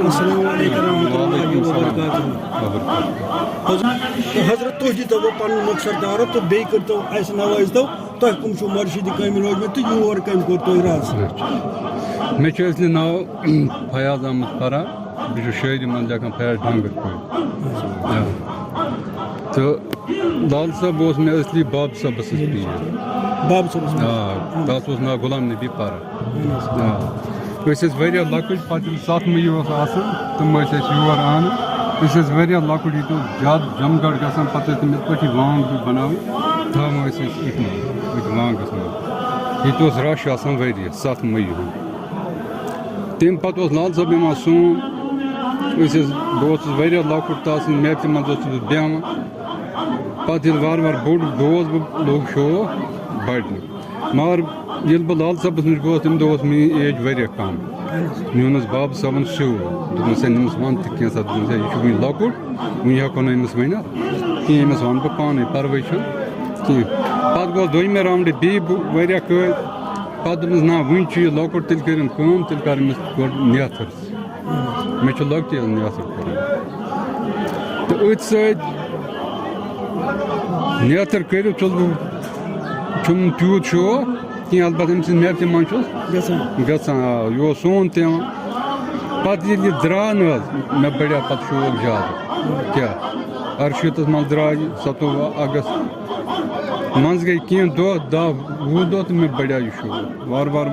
السلام علیکم ورحمۃ اللہ وبرکاتہ. حضرت تھی دیتو پن مقصد دارت تو بیٚیہِ کٔرتو اَسہِ نوٲزتو تۄہہِ کٕم چھُو مرشدی کامہِ روٗدمٕتۍ تہٕ یور کٔمۍ کوٚر تۄہہِ راز. مےٚ چھُ اصلی ناو فیاض احمد پرا بہٕ چھُس شٲعری منٛز لیکھان فیاض ڈانگر پٲٹھۍ تہٕ لال صٲب اوس مےٚ اصلی باب صٲبس سۭتۍ پیٖر. باب صٲبس آ تَتھ اوس ناو غلام نبی پرا. أسۍ ٲسۍ واریاہ لۄکٕٹۍ پتہٕ ییٚلہِ 7 مٔی اوس آسان تِم ٲسۍ اَسہِ یور اَنان أسۍ ٲسۍ واریاہ لۄکٕٹۍ ییٚتہِ اوس زیادٕ جمگڑ گژھان پتہٕ ٲسۍ تِم یِتھ پٲٹھی وانٛگ ہیوٗ بناوٕنۍ تھاوان ٲسۍ أسۍ أتھۍ وانٛگس منٛز. ییٚتہِ اوس رش آسان واریاہ 7 مٔی ہُنٛد. تمہِ پتہٕ اوس لال صٲب یِوان سون بہٕ اوسُس واریاہ لۄکُٹ تَتھ سٕنٛدِ محفلہِ منٛز اوسُس بہٕ بیٚہوان پتہٕ ییٚلہِ وارٕ وارٕ بوٚڑ گوٚوُس بہٕ لوٚگ شوق بڑنہِ مگر ییٚلہِ بہٕ لال صٲبس نِش گوٚوُس تمہِ دۄہ اوس میٛٲنۍ ایج واریاہ کم. مےٚ ووٚنُس بابا صٲبن سیوٚد دوٚپنس أمِس وَن تہِ کینٛژھا دوٚپنس یہِ چھُ وُنہِ لۄکُٹ وُنہِ ہٮ۪کو نہٕ أمِس ؤنِتھ کِہیٖنۍ أمِس وَنہٕ بہٕ پانے پرواے چھُنہٕ کِہیٖنۍ. پتہٕ گوٚو دوٚیمہِ راوُنٛڈٕ بیٚیہِ بہٕ واریاہ کٲلۍ پتہٕ دوٚپمس نہ وُنہِ چھُ یہِ لۄکُٹ تیٚلہِ کٔرِن کٲم تیٚلہِ کر أمِس گۄڈٕ نیتھٕر. مےٚ چھُ لۄکٹہِ نیتھٕر کوٚرمُت تہٕ أتھۍ سۭتۍ نیتھٕر کٔرِتھ چھُس بہٕ چھُم نہٕ تیوٗت شوق کینٛہہ البتہ أمۍ سٕنٛدِ محفلہِ منٛز چھُس گژھان. آ یہِ اوس سون تہِ یِوان پتہٕ ییٚلہِ یہِ درٛاو نہٕ حظ مےٚ بڑیو پتہٕ شوق زیادٕ کیٛاہ 68 منٛز درٛاو یہِ 27 اگست منٛزٕ گٔے کینٛہہ دۄہ 10-20 دۄہ تہٕ مےٚ بڑیو یہِ شوق وارٕ وارٕ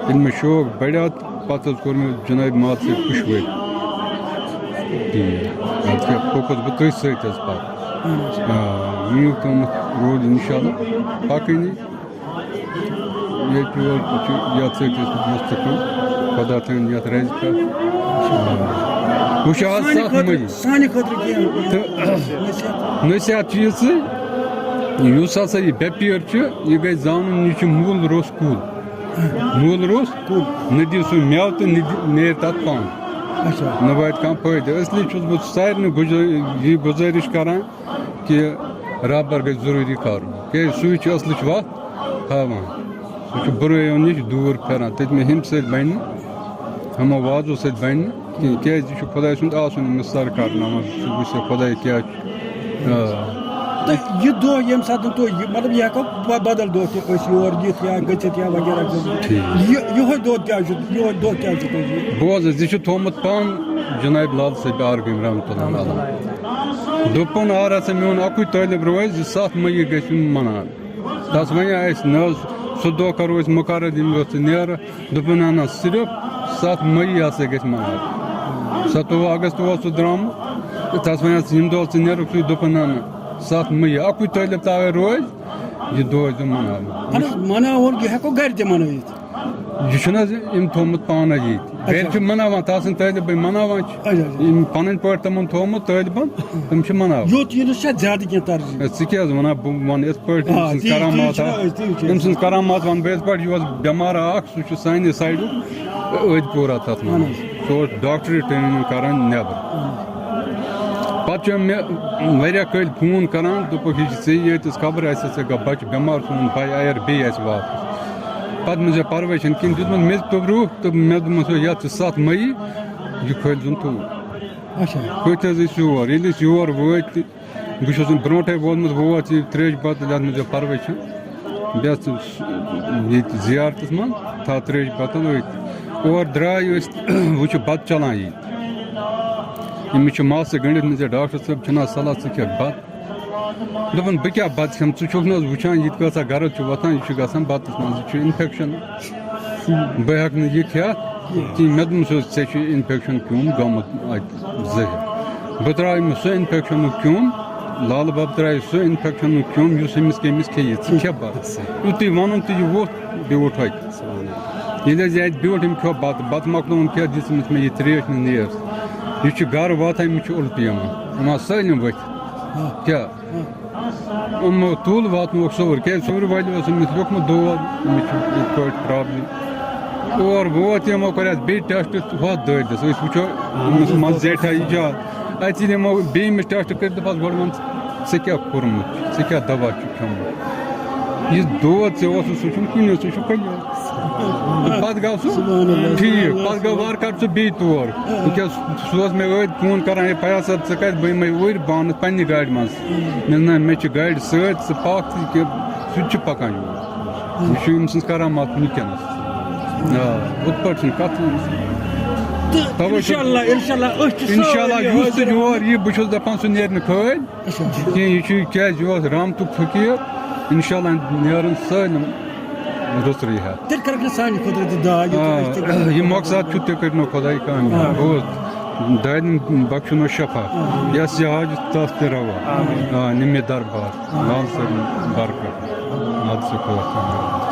ییٚلہِ مےٚ شوق بڑیو پتہٕ حظ کوٚر مےٚ جناب مات سۭتۍ پُشوٲرۍ اَدٕ کیٛاہ پوٚکُس بہٕ تٔتھۍ سۭتۍ حظ پتہٕ. میٛٲنۍ قۭمتھ روٗد اِنشاء اللہ پکٲنی ییٚتہِ یور چھُ یتھ سۭتۍ أسۍ مُستقل خۄدا تھٲیِن یتھ رزِ پٮ۪ٹھ. وٕچھ آز 7 مٔی تہٕ نصیحت چھِ یِژٕے یُس ہسا یہِ بٮ۪پیر چھُ یہِ گژھِ زانُن یہِ چھُ موٗل روٚس کُل نہ دِیِو سُہ مٮ۪وٕ تہٕ نہ نیرِ تتھ پن نہ واتہِ کانٛہہ فٲیدٕ. اصلی چھُس بہٕ سارنٕے یہِ گُزٲرِش کران کہِ رابر گژھِ ضروٗری کرُن کیٛازِ سُے چھُ اصلٕچ وتھ ہاوان سُہ چھُ بُرٲیو نِش دوٗر پھِران تٔتۍ مےٚ ہُمہِ سۭتۍ بنہِ نہٕ ہُمو وازو سۭتۍ بنہِ نہٕ کِہیٖنۍ کیٛازِ یہِ چھُ خۄداے سُنٛد آسُن أمِس سر کرناوان سُہ وٕچھِ خۄداے کیٛاہ چھُ. یہ دۄہ ییٚمہِ ساتہٕ تُہۍ مطلب یہِ ہٮ۪کو بدل دۄہ تہِ أسۍ یور یِتھ یا گٔژھِتھ یا وغیرہ یِہوٚے دۄہ کیٛازِ چھُ تۄہہِ بوز حظ یہِ چھُ تھوٚومُت پانہٕ جناب لال صٲب آرگٲمۍ رحمتہ اللہ علیہ دوٚپُن اگر ہسا میون اکُے طٲلب روزِ 7 مٔی گژھِ یُن مناونہٕ تس وَنیٛاو اَسہِ نہ حظ سُہ دۄہ کرو أسۍ مُقرر ییٚمہِ دۄہ ژٕ نیرٕ دوٚپُن نہ نہ صرف 7 مٔی ہسا گژھِ مناوُن. 27 اگست اوس سُہ درٛامُت تہٕ تس وَنیٛاو ژٕ ییٚمہِ دۄہ ژٕ نیرُکھ سُے دوٚپُن نہ نہ 7 مٔی اکُے طٲلب تاوے روزِ یہِ دۄہ ٲسۍ زیو مناوُن یہِ ہٮ۪کو گرِ تہِ منٲوِتھ. یہِ چھُنہٕ حظ أمۍ تھوٚومُت پانے ییٚتہِ گرِ چھِ مناوان تَتھ سٕنٛدۍ طٲلبٕے مناوان چھِ یِم پنٕنۍ پٲٹھۍ تِمن تھوٚومُت طٲلبن تِم چھِ مناوان. ژٕ کیٛاہ حظ وَنان بہٕ وَنہٕ یِتھ پٲٹھۍ أمۍ سٕنٛز کرامات وَنہٕ بہٕ یِتھ پٲٹھۍ یہِ اوس بٮ۪مار اکھ سُہ چھُ سانہِ سایڈُک أدۍ پوٗرا تتھ منٛز سُہ اوس ڈاکٹری ٹرینِنٛگ کران نٮ۪بر. پتہٕ چھُ مےٚ واریاہ کٲلۍ فون کران دوٚپُکھ یہِ چھِ ژےٚ ییٚتِس خبر آسہِ ژےٚ گوٚو بچہِ بٮ۪مار سون بھاے اَیر بیٚیہِ آسہِ واپس پتہٕ مےٚ دوٚپ پرواے چھَنہٕ کِہیٖنۍ دیُتمُت مےٚ تہِ توٚبرُکھ تہٕ مےٚ دوٚپمَس یتھ چھِ 7 مٔی یہِ کھٲلۍزُن توٗرۍ کھٔتۍ حظ أسۍ یور ییٚلہِ أسۍ یور وٲتۍ تہٕ بہٕ چھُس برونٛٹھے ووتمُت بہٕ ووت یہِ ترٛیشہِ بٲتٕل یتھ مےٚ دوٚپ پرواے چھَنہٕ بیٚہہ ژٕ ییٚتہِ زِیارتس منٛز تھاو ترٛیشہِ بٲتٕل أتھۍ اور درٛاے أسۍ وۄنۍ چھُ بتہٕ چلان ییٚتہِ أمِس چھُ ماسہٕ گٔنڈِتھ مےٚ ڈاکٹر صٲب چھُنہ صلح ژٕ کھٮ۪کھ بتہٕ دوٚپُن بہٕ کیٛاہ بتہٕ کھٮ۪مہٕ ژٕ چھُکھ نہٕ حظ وٕچھان ییٚتہِ کۭژاہ گرٕد چھُ وۄتھان یہِ چھُ گژھان بتس منٛز یہِ چھُ انفیکشن بہٕ ہٮ۪کہٕ نہٕ یہِ کھٮ۪تھ کِہیٖنۍ مےٚ دوٚپمَس ژےٚ چھُ انفیکشن کیوٚم گوٚمُت اَتہِ ظٲہِر بہٕ ترٛاوٕ أمِس سُہ انفیکشنُک کیوٚم لالہٕ بب ترٛایہِ سُہ انفیکشنُک کیوٚم یُس أمِس کٔمِس کھیٚیہِ ژٕ کھےٚ بتہٕ یُتُے ووٚنُن تہٕ یہِ ووٚتھ بیوٗٹھ وۄتہِ ییٚلہِ حظ یہِ اَتہِ بیوٗٹھ أمۍ کھیوٚو بتہٕ مۄکلووُن کھٮ۪تھ دِژ أمِس مےٚ یہِ ترٛیش نہٕ نیرٕ یہِ چھُ گرٕ واتان أمِس چھُ اُلٹی یِوان یِم آسہٕ سٲلِم ؤتھِتھ کیٛاہ یِمو تُل واتنووُکھ سوٚوُر کیٛازِ سوٚورِ والہِ اوس أمِس لیوٗکھمُت دود أمِس چھُ یِتھ پٲٹھۍ پرٛابلِم اور ووت یِمو کوٚر اَتھ بیٚیہِ ٹٮ۪سٹ ہۄتھ دٲدِس أسۍ وٕچھو أمِس منٛز زیٹھا یِجاد اَتہِ ییٚلہِ یِمو بیٚیہِ أمِس ٹٮ۪سٹ کٔرۍ دوٚپہَس گۄڈٕ وَن ژےٚ کیٛاہ کوٚرمُت ژےٚ کیٛاہ دوا چھُکھ کھیوٚمُت یُس دود ژےٚ اوسُتھ سُہ چھُنہٕ کُنی سُہ چھُ کٔلیر پتہٕ گوٚو سُہ ٹھیٖک پتہٕ گوٚو وارٕ کارٕ سُہ بیٚیہِ تور تِکیٛازِ سُہ اوس مےٚ ٲدۍ فون کران ہے فیاض صٲب ژٕ کتہِ بہٕ یِمے اوٗرۍ بہٕ اَنہٕ پننہِ گاڑِ منٛز مےٚ نہ مےٚ چھِ گاڑِ سۭتۍ ژٕ پکھ تہٕ کہِ سُہ تہِ چھُ پکان یور یہِ چھُ أمۍ سٕنٛز کرامات وٕنکیٚنس ہُتھ پٲٹھۍ چھُنہٕ کتھٕے انشاءاللہ انشاءاللہ یُس تہِ یور یی بہٕ چھُس دپان سُہ نیرِ نہٕ کھٲلۍ کینٛہہ یہِ چھُ کیٛازِ یہِ اوس رحمتُک فقیٖر انشاءاللہ نیرن سٲلِم رُژرٕے ہٮ۪تھ تیٚلہِ کَرکھ سانہِ خٲطرٕ تہِ دعا یہِ مقصد چھُ تہِ کٔرِنو خۄداے کامیاب بوز دادٮ۪ن بخشنو شفا یس یہِ حاجت تس تہِ روا نِمہِ دربار لال صٲبن برکت نتہٕ چھُ خۄدا